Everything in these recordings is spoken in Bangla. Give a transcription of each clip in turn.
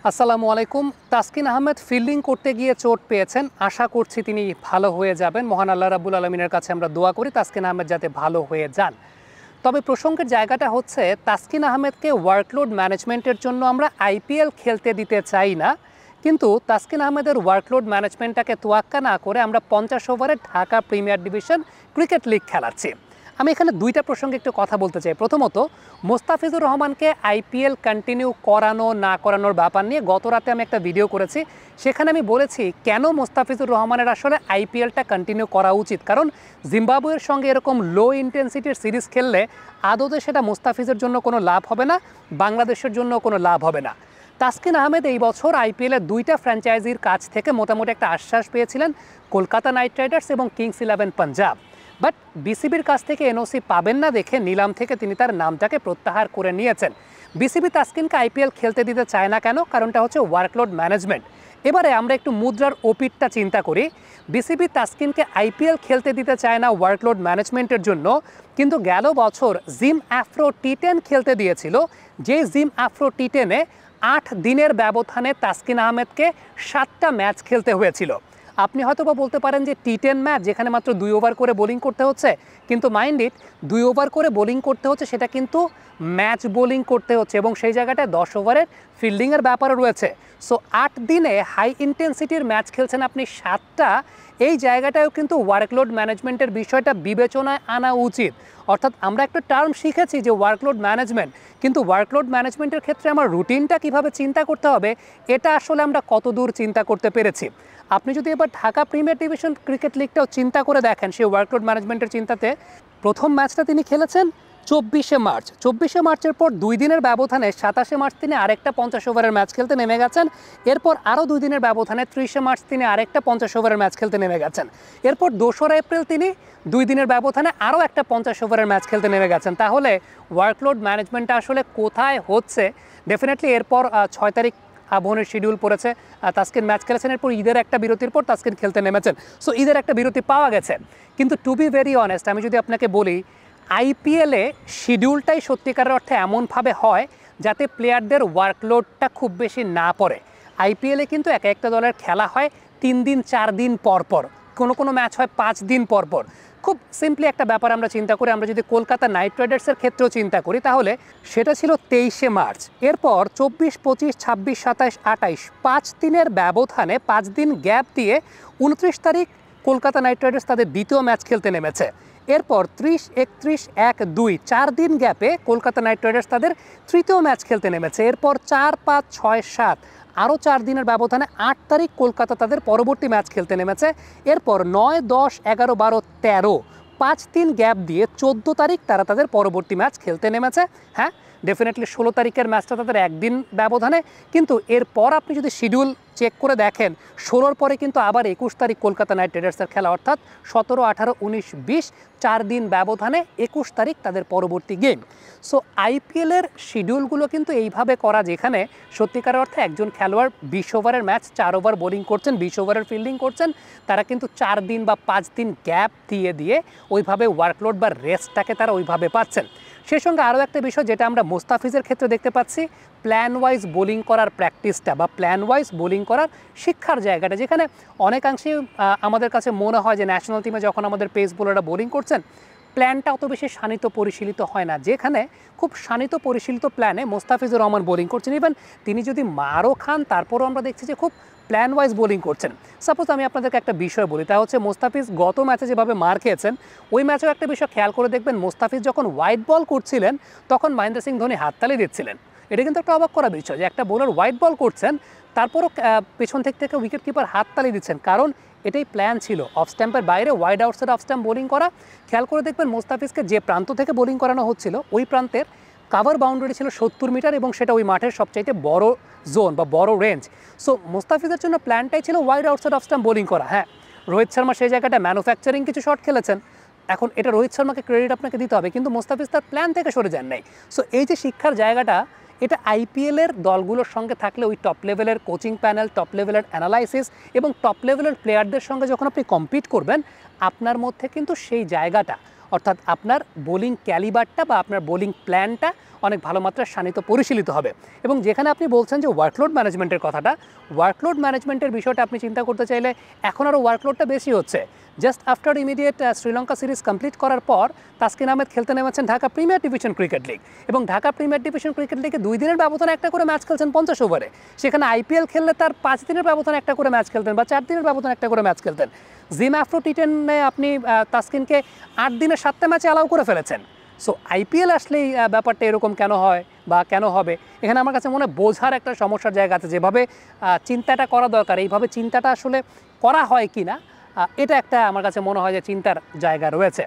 আসসালামু আলাইকুম। তাসকিন আহমেদ ফিল্ডিং করতে গিয়ে চোট পেয়েছেন। আশা করছি তিনি ভালো হয়ে যাবেন। মহান আল্লাহ রাব্বুল আলামিনের কাছে আমরা দোয়া করি তাসকিন আহমেদ যাতে ভালো হয়ে যান। তবে প্রসঙ্গের জায়গাটা হচ্ছে তাসকিন আহমেদকে ওয়ার্কলোড ম্যানেজমেন্টের জন্য আমরা আইপিএল খেলতে দিতে চাই না, কিন্তু তাসকিন আহমেদের ওয়ার্কলোড ম্যানেজমেন্টটাকে তোয়াক্কা না করে আমরা 50 ওভারে Dhaka premier division cricket league খেলাচ্ছি। আমি এখানে দুইটা প্রসঙ্গে একটু কথা বলতে চাই। প্রথমত, মোস্তাফিজুর রহমানকে আইপিএল কন্টিনিউ করানো না করানোর ব্যাপার নিয়ে গত রাতে আমি একটা ভিডিও করেছি। সেখানে আমি বলেছি কেন মোস্তাফিজুর রহমানের আসলে আইপিএলটা কন্টিনিউ করা উচিত। কারণ জিম্বাবুয়ের সঙ্গে এরকম লো ইন্টেন্সিটির সিরিজ খেললে আদতে সেটা মোস্তাফিজের জন্য কোনো লাভ হবে না, বাংলাদেশের জন্য কোনো লাভ হবে না। তাসকিন আহমেদ এই বছর আইপিএলের দুইটা ফ্র্যাঞ্চাইজির কাছ থেকে মোটামুটি একটা আশ্বাস পেয়েছিলেন, কলকাতা নাইট রাইডার্স এবং কিংস 11 পাঞ্জাব। বাট বিসিবির কাছ থেকে এনওসি পাবেন না দেখে নিলাম থেকে তিনি তার নামটাকে প্রত্যাহার করে নিয়েছেন। বিসিবি তাসকিনকে আইপিএল খেলতে দিতে চায় না কেন? কারণটা হচ্ছে ওয়ার্কলোড ম্যানেজমেন্ট। এবারে আমরা একটু মুদ্রার ওপিটটা চিন্তা করি। বিসিবি তাসকিনকে আইপিএল খেলতে দিতে চায় না ওয়ার্কলোড ম্যানেজমেন্টের জন্য, কিন্তু গেল বছর জিম আফ্রো টি10 খেলতে দিয়েছিল, যে জিম আফ্রো টি10-এ 8 দিনের ব্যবধানে তাসকিন আহমেদকে 7টা ম্যাচ খেলতে হয়েছিল। আপনি হয়তো বা বলতে পারেন যে টি10 ম্যাচ যেখানে মাত্র 2 ওভার করে বোলিং করতে হচ্ছে, কিন্তু মাইন্ড ইট 2 ওভার করে বোলিং করতে হচ্ছে, সেটা কিন্তু ম্যাচ বোলিং করতে হচ্ছে এবং সেই জায়গাটায় 10 ওভারের ফিল্ডিংয়ের ব্যাপারও রয়েছে। সো 8 দিনে হাই ইন্টেন্সিটির ম্যাচ খেলছেন আপনি 7টা, এই জায়গাটায়ও কিন্তু ওয়ার্কলোড ম্যানেজমেন্টের বিষয়টা বিবেচনায় আনা উচিত। অর্থাৎ আমরা একটা টার্ম শিখেছি যে ওয়ার্কলোড ম্যানেজমেন্ট, কিন্তু ওয়ার্কলোড ম্যানেজমেন্টের ক্ষেত্রে আমার রুটিনটা কিভাবে চিন্তা করতে হবে এটা আসলে আমরা কতদূর চিন্তা করতে পেরেছি। আপনি যদি এবার ঢাকা প্রিমিয়ার ডিভিশন ক্রিকেট লিগটাও চিন্তা করে দেখেন, সেই ওয়ার্কলোড ম্যানেজমেন্টের চিন্তাতে প্রথম ম্যাচটা তিনি খেলেছেন 24শে মার্চ। 24শে মার্চের পর 2 দিনের ব্যবধানে 27শে মার্চ তিনি আরেকটা 50 ওভারের ম্যাচ খেলতে নেমে গেছেন। এরপর আরও 2 দিনের ব্যবধানে 30শে মার্চ তিনি আরেকটা 50 ওভারের ম্যাচ খেলতে নেমে গেছেন। এরপর 2রা এপ্রিল তিনি 2 দিনের ব্যবধানে আরও একটা 50 ওভারের ম্যাচ খেলতে নেমে গেছেন। তাহলে ওয়ার্কলোড ম্যানেজমেন্টটা আসলে কোথায় হচ্ছে? ডেফিনেটলি এরপর 6 তারিখ আবহনের শিডিউল পড়েছে, তাসকিন ম্যাচ খেলেছেন, এরপর ঈদের একটা বিরতির পর তাসকিন খেলতে নেমেছেন। সো ঈদের একটা বিরতি পাওয়া গেছে। কিন্তু টু বি ভেরি অনেস্ট, আমি যদি আপনাকে বলি আইপিএলে শিডিউলটাই সত্যিকারের অর্থে এমনভাবে হয় যাতে প্লেয়ারদের ওয়ার্কলোডটা খুব বেশি না পড়ে। আইপিএলে কিন্তু একটা দলের খেলা হয় 3 দিন 4 দিন পর পর, কোনো ম্যাচ হয় 5 দিন পর পর। খুব সিম্পলি একটা ব্যাপার আমরা চিন্তা করি, আমরা যদি কলকাতা নাইট রাইডার্সের ক্ষেত্রেও চিন্তা করি তাহলে সেটা ছিল 23শে মার্চ। এরপর 24, 25, 26, 27, 28 5 দিনের ব্যবধানে 5 দিন গ্যাপ দিয়ে 29 তারিখ কলকাতা নাইট রাইডার্স তাদের দ্বিতীয় ম্যাচ খেলতে নেমেছে। এরপর 30, 31, 1, 2 4 দিন গ্যাপে কলকাতা নাইট রাইডার্স তাদের তৃতীয় ম্যাচ খেলতে নেমেছে। এরপর 4, 5, 6, 7 আরও 4 দিনের ব্যবধানে 8 তারিখ কলকাতা তাদের পরবর্তী ম্যাচ খেলতে নেমেছে। এরপর 9, 10, 11, 12, 13 5 দিন গ্যাপ দিয়ে 14 তারিখ তারা তাদের পরবর্তী ম্যাচ খেলতে নেমেছে। হ্যাঁ, ডেফিনেটলি 16 তারিখের ম্যাচটা তাদের একদিন ব্যবধানে, কিন্তু এরপর আপনি যদি শিডিউল চেক করে দেখেন 16-র পরে কিন্তু আবার 21 তারিখ কলকাতা নাইট রাইডার্সের খেলা, অর্থাৎ 17, 18, 19, 20 4 দিন ব্যবধানে 21 তারিখ তাদের পরবর্তী গেম। সো আইপিএলের শিডিউলগুলো কিন্তু এইভাবে করা যেখানে সত্যিকার অর্থে একজন খেলোয়াড় 20 ওভারের ম্যাচ 4 ওভার বোলিং করছেন, 20 ওভারের ফিল্ডিং করছেন, তারা কিন্তু 4 দিন বা 5 দিন গ্যাপ দিয়ে ওইভাবে ওয়ার্কলোড বা রেস্টটাকে তারা ওইভাবে পাচ্ছেন। সেই সঙ্গে আরও একটা বিষয় যেটা আমরা মোস্তাফিজের ক্ষেত্রে দেখতে পাচ্ছি, প্ল্যান ওয়াইজ বোলিং করার প্র্যাকটিসটা বা প্ল্যান ওয়াইজ বোলিং করার শিক্ষার জায়গাটা, যেখানে অনেকাংশেই আমাদের কাছে মনে হয় যে ন্যাশনাল টিমে যখন আমাদের পেস বোলাররা বোলিং করছেন প্ল্যানটা অত বেশি শানিত পরিশীলিত হয় না, যেখানে খুব শানিত পরিশীলিত প্ল্যানে মোস্তাফিজুর রহমান বোলিং করছেন। ইভেন তিনি যদি মারও খান তারপরও আমরা দেখছি যে খুব প্ল্যান ওয়াইজ বোলিং করছেন। সাপোজ আমি আপনাদেরকে একটা বিষয় বলি, তা হচ্ছে মোস্তাফিজ গত ম্যাচে যেভাবে মার খেয়েছেন ওই ম্যাচেও একটা বিষয় খেয়াল করে দেখবেন, মোস্তাফিজ যখন হোয়াইট বল করছিলেন তখন মহেন্দ্র সিং ধোনি হাততালি দিচ্ছিলেন। এটা কিন্তু একটা অবাক করা বিষয় যে একটা বোলার হোয়াইট বল করছেন তারপরও পেছন থেকে উইকেট কিপার হাততালি দিচ্ছেন, কারণ এটাই প্ল্যান ছিল অফ স্ট্যাম্পের বাইরে wide outside of stamp bowling করা। খেয়াল করে দেখবেন মোস্তাফিজকে যে প্রান্ত থেকে বোলিং করানো হচ্ছিল ওই প্রান্তের কাভার বাউন্ডারি ছিল 70 মিটার এবং সেটা ওই মাঠের সবচাইতে বড় জোন বা বড় রেঞ্জ। সো মোস্তাফিজের জন্য প্ল্যানটাই ছিল wide outside of stamp bowling করা। হ্যাঁ, রোহিত শর্মা সেই জায়গাটা ম্যানুফ্যাকচারিং কিছু শট খেলেছেন, এখন এটা রোহিত শর্মাকে ক্রেডিট আপনাকে দিতে হবে, কিন্তু মোস্তাফিজ তার প্ল্যান থেকে সরে যান নাই। সো এই যে শিক্ষার জায়গাটা, এটা আইপিএলের দলগুলোর সঙ্গে থাকলে ওই টপ লেভেলের কোচিং প্যানেল, টপ লেভেলের অ্যানালাইসিস এবং টপ লেভেলের প্লেয়ারদের সঙ্গে যখন আপনি কম্পিট করবেন আপনার মধ্যে কিন্তু সেই জায়গাটা, অর্থাৎ আপনার বোলিং ক্যালিবারটা বা আপনার বোলিং প্ল্যানটা অনেক ভালো মাত্রায় শানিত পরিশীলিত হবে। এবং যেখানে আপনি বলছেন যে ওয়ার্কলোড ম্যানেজমেন্টের কথাটা, ওয়ার্কলোড ম্যানেজমেন্টের বিষয়টা আপনি চিন্তা করতে চাইলে এখন আরও ওয়ার্কলোডটা বেশি হচ্ছে। Just after immediate Sri Lanka series complete করার পর তাসকিন আহমেদ খেলতে নেমেছেন Dhaka premier division cricket league, এবং ঢাকা প্রিমিয়ার ডিভিশন ক্রিকেট লিগে 2 দিনের ব্যবধানে একটা করে ম্যাচ খেলছেন 50 ওভারে। সেখানে আইপিএল খেললে তার 5 দিনের ব্যবধানে একটা করে ম্যাচ খেলতেন বা 4 দিনের ব্যবধানে একটা করে ম্যাচ খেলতেন। জিম আফ্রো টি10 আপনি তাসকিনকে 8 দিনের 7টা ম্যাচে অ্যালাউ করে ফেলেছেন। সো আইপিএল আসলেই ব্যাপারটা এরকম কেন হয় বা কেন হবে, এখানে আমার কাছে মনে হয় বোঝার একটা সমস্যার জায়গা আছে। যেভাবে চিন্তাটা করা দরকার এইভাবে চিন্তাটা আসলে করা হয় কি না, এটা একটা আমার কাছে মনে হয় যে চিন্তার জায়গা রয়েছে।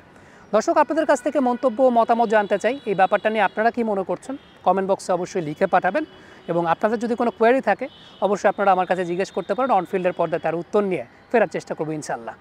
দর্শক, আপনাদের কাছ থেকে মন্তব্য মতামত জানতে চাই এই ব্যাপারটা নিয়ে। আপনারা কি মনে করছেন কমেন্ট বক্সে অবশ্যই লিখে পাঠাবেন, এবং আপনাদের যদি কোনো কোয়েরি থাকে অবশ্যই আপনারা আমার কাছে জিজ্ঞেস করতে পারেন। অনফিল্ডের পর্দায় তার উত্তর নিয়ে ফেরার চেষ্টা করবো ইনশাআল্লাহ।